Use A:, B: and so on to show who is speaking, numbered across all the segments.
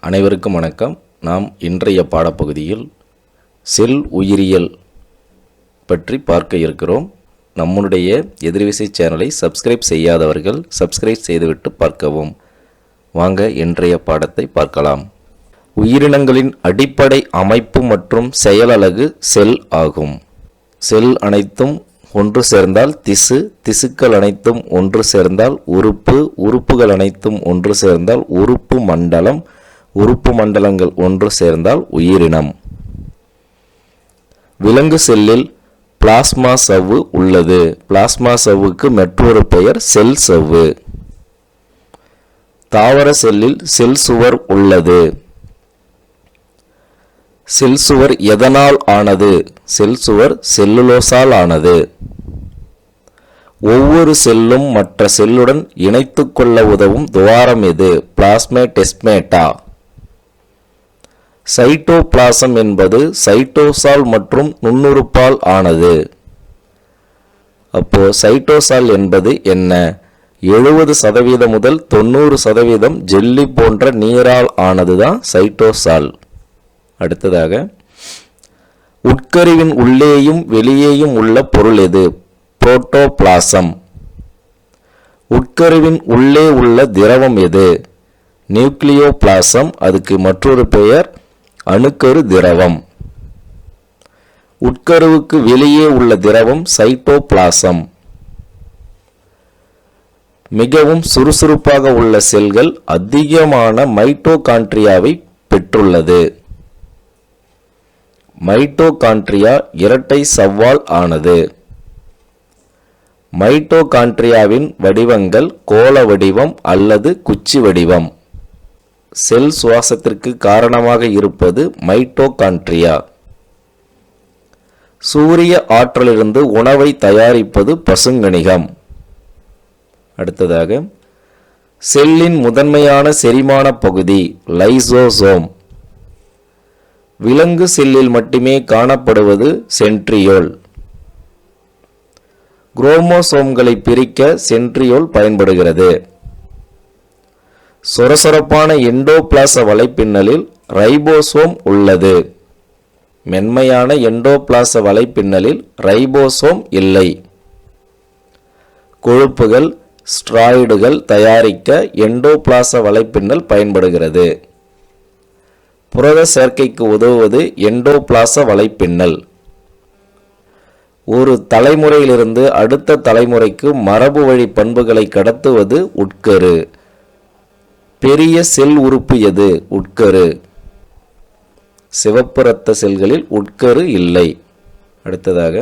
A: அனைவருக்கும் வணக்கம். நாம் இன்றைய பாடப்பகுதியில் செல் உயிரியல் பற்றி பார்க்க இருக்கிறோம். நம்முடைய எதிர்விசை சேனலை சப்ஸ்கிரைப் செய்யாதவர்கள் சப்ஸ்கிரைப் செய்துவிட்டு பார்க்கவும். வாங்க இன்றைய பாடத்தை பார்க்கலாம். உயிரினங்களின் அடிப்படை அமைப்பு மற்றும் செயலலகு செல் ஆகும். செல் அனைத்தும் ஒன்று சேர்ந்தால் திசு, திசுக்கள் அனைத்தும் ஒன்று சேர்ந்தால் உறுப்பு, உறுப்புகள் அனைத்தும் ஒன்று சேர்ந்தால் உறுப்பு மண்டலம், உறுப்பு மண்டலங்கள் ஒன்று சேர்ந்தால் உயிரினம். விலங்கு செல்லில் பிளாஸ்மா சவ்வு உள்ளது. பிளாஸ்மா சவ்வுக்கு மற்றொரு பெயர் செல் சவ்வு. தாவர செல்லில் செல் சுவர் உள்ளது. செல் சுவர் எதனால் ஆனது? செல் சுவர் செல்லுலோஸால் ஆனது. ஒவ்வொரு செல்லும் மற்ற செல்லுடன் இணைத்து கொள்ள உதவும் துவாரம் எது? பிளாஸ்மேடெஸ்மேட்டா. சைட்டோபிளாசம் என்பது சைட்டோசால் மற்றும் நுண்ணுறுப்பால் ஆனது. அப்போ சைட்டோசால் என்பது என்ன? 70% முதல் 90% ஜெல்லி போன்ற நீரால் ஆனதுதான் சைட்டோசால். அடுத்ததாக, உட்கருவின் உள்ளேயும் வெளியேயும் உள்ள பொருள் எது? புரோட்டோபிளாசம். உட்கருவின் உள்ளே உள்ள திரவம் எது? நியூக்ளியோபிளாசம். அதுக்கு மற்றொரு பெயர் அணுக்கரு திரவம். உட்கருவுக்கு வெளியே உள்ள திரவம் சைட்டோபிளாசம். மிகவும் சுறுசுறுப்பாக உள்ள செல்கள் அதிகமான மைட்டோகாண்ட்ரியாவை பெற்றுள்ளது. மைட்டோகாண்ட்ரியா இரட்டை சவ்வால் ஆனது. மைட்டோகாண்ட்ரியாவின் வடிவங்கள் கோள வடிவம் அல்லது குச்சி வடிவம். செல் சுவாசத்திற்கு காரணமாக இருப்பது மைட்டோகாண்ட்ரியா. சூரிய ஆற்றலிலிருந்து உணவை தயாரிப்பது பசுங்கணிகம். அடுத்ததாக, செல்லின் முதன்மையான செரிமான பகுதி லைசோசோம். விலங்கு செல்லில் மட்டுமே காணப்படுவது சென்ட்ரியோல். குரோமோசோம்களை பிரிக்க சென்ட்ரியோல் பயன்படுகிறது. சொரசொரப்பான எண்டோபிளாச வலைப்பின்னலில் ரைபோசோம் உள்ளது. மென்மையான எண்டோபிளாச வலைப்பின்னலில் ரைபோசோம் இல்லை. கொழுப்புகள், ஸ்டெராய்டுகள் தயாரிக்க எண்டோபிளாச வலைப்பின்னல் பயன்படுகிறது. புரத சேர்க்கைக்கு உதவுவது எண்டோபிளாச வலைப்பின்னல். ஒரு தலைமுறையிலிருந்து அடுத்த தலைமுறைக்கு மரபு வழி பண்புகளை கடத்துவது உட்கரு. பெரிய செல் உறுப்பு எது? உட்கரு. சிவப்பு இரத்த செல்களில் உட்கரு இல்லை. அடுத்ததாக,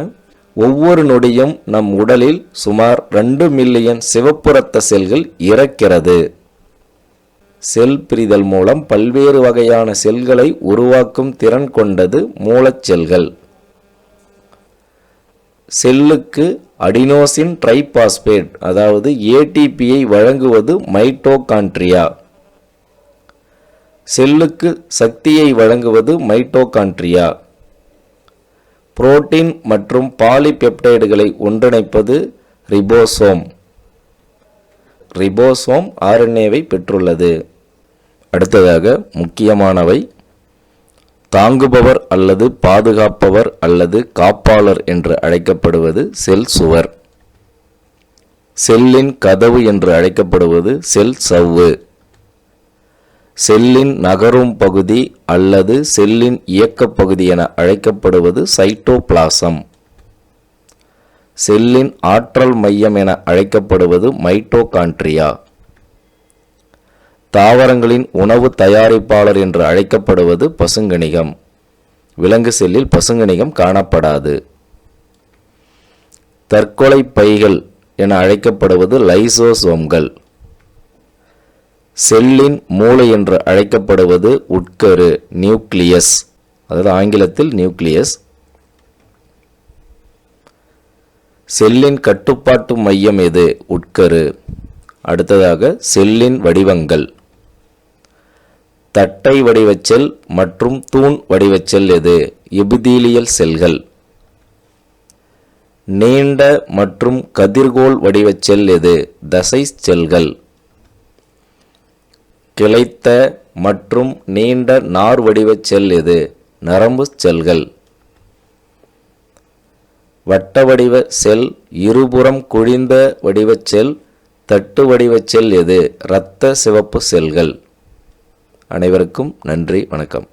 A: ஒவ்வொரு நொடியும் நம் உடலில் சுமார் 2 மில்லியன் சிவப்பு இரத்த செல்கள் இறக்கிறது. செல் பிரிதல் மூலம் பல்வேறு வகையான செல்களை உருவாக்கும் திறன் கொண்டது மூலச்செல்கள். செல்லுக்கு அடினோசின் ட்ரைபாஸ்பேட் அதாவது ஏடிபியை வழங்குவது மைட்டோகாண்ட்ரியா. செல்லுக்கு சக்தியை வழங்குவது மைட்டோகாண்ட்ரியா. புரோட்டீன் மற்றும் பாலிபெப்டைடுகளை ஒன்றிணைப்பது ரிபோசோம். ரிபோசோம் ஆர்என்ஏவை பெற்றுள்ளது. அடுத்ததாக, முக்கியமானவை, தாங்குபவர் அல்லது பாதுகாப்பவர் அல்லது காப்பாளர் என்று அழைக்கப்படுவது செல் சுவர். செல்லின் கதவு என்று அழைக்கப்படுவது செல் சவ்வு. செல்லின் நகரும் பகுதி அல்லது செல்லின் இயக்கப் பகுதி என அழைக்கப்படுவது சைட்டோபிளாசம். செல்லின் ஆற்றல் மையம் என அழைக்கப்படுவது மைட்டோகாண்ட்ரியா. தாவரங்களின் உணவு தயாரிப்பாளர் என்று அழைக்கப்படுவது பசுங்கணிகம். விலங்கு செல்லில் பசுங்கணிகம் காணப்படாது. தற்கொலை பைகள் என அழைக்கப்படுவது லைசோசோம்கள். செல்லின் மூளை என்று அழைக்கப்படுவது உட்கரு, நியூக்ளியஸ், அதாவது ஆங்கிலத்தில் நியூக்ளியஸ். செல்லின் கட்டுப்பாட்டு மையம் எது? உட்கரு. அடுத்ததாக, செல்லின் வடிவங்கள். தட்டை வடிவச்செல் மற்றும் தூண் வடிவச்செல் எது? எபிதீலியல் செல்கள். நீண்ட மற்றும் கதிர்கோள் வடிவச்செல் எது? தசை செல்கள். கிளைத்த மற்றும் நீண்ட நார் வடிவச் செல் எது? நரம்பு செல்கள். வட்ட வடிவ செல், இருபுறம் குழிந்த வடிவச் செல், தட்டு வடிவச் செல் எது? இரத்த சிவப்பு செல்கள். அனைவருக்கும் நன்றி, வணக்கம்.